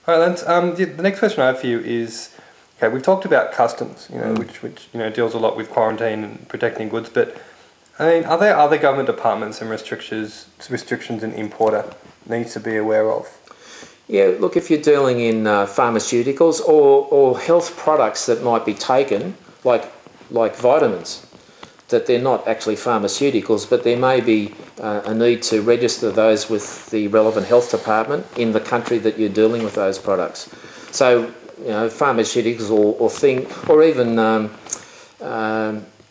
All right, Lance. The next question I have for you is, okay, we've talked about customs, which deals a lot with quarantine and protecting goods, but I mean, are there other government departments and restrictions an importer needs to be aware of? Yeah, look, if you're dealing in pharmaceuticals or health products that might be taken, like vitamins, that they're not actually pharmaceuticals, but there may be a need to register those with the relevant health department in the country that you're dealing with those products. So, pharmaceuticals or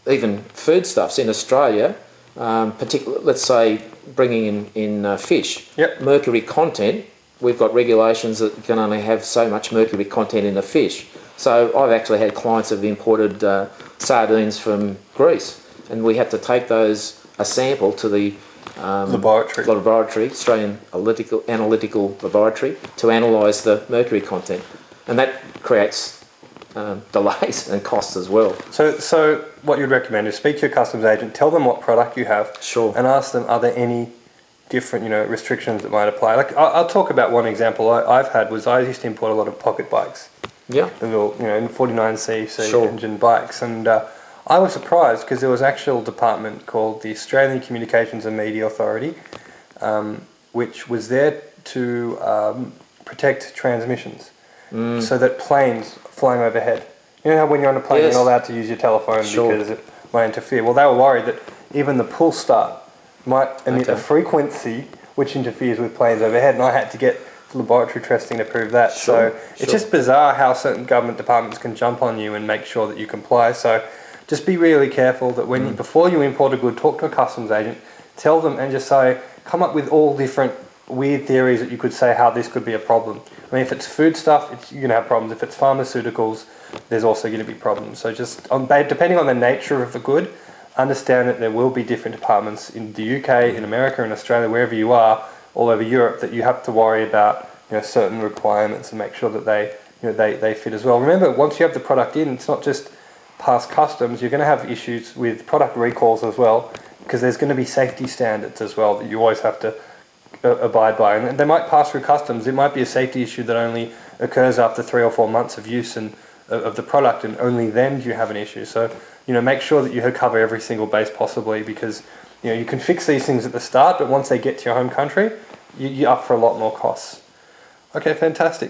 even foodstuffs in Australia, particularly, let's say, bringing in fish. Yep. Mercury content, we've got regulations that can only have so much mercury content in a fish. So I've actually had clients who have imported sardines from Greece, and we had to take a sample to the laboratory, Australian Analytical Laboratory, to analyse the mercury content. And that creates delays and costs as well. So what you'd recommend is speak to your customs agent, tell them what product you have, sure, and ask them, are there any different restrictions that might apply? Like I'll talk about one example I've had was I used to import a lot of pocket bikes. Yeah. The little 49cc sure. engine bikes, and I was surprised because there was an actual department called the Australian Communications and Media Authority, which was there to protect transmissions, so that planes flying overhead. You know how when you're on a plane, yes, you're not allowed to use your telephone, sure, because it might interfere. Well, they were worried that even the pull start might emit a frequency which interferes with planes overhead, and I had to get laboratory testing to prove that. Sure, so it's just bizarre how certain government departments can jump on you and make sure that you comply. So just be really careful that before you import a good, talk to a customs agent, tell them, and just say, come up with all different weird theories that you could say how this could be a problem. I mean, if it's food stuff, you're going to have problems. If it's pharmaceuticals, there's also going to be problems. So just depending on the nature of the good, understand that there will be different departments in the UK, in America, in Australia, wherever you are, all over Europe, that you have to worry about certain requirements and make sure that they fit as well. Remember, once you have the product in, it's not just past customs. You're going to have issues with product recalls as well, because there's going to be safety standards as well that you always have to abide by, and they might pass through customs. It might be a safety issue that only occurs after 3 or 4 months of use of the product, and only then do you have an issue. So make sure that you cover every single base possibly, because you can fix these things at the start, but once they get to your home country, you're up for a lot more costs. Okay, fantastic.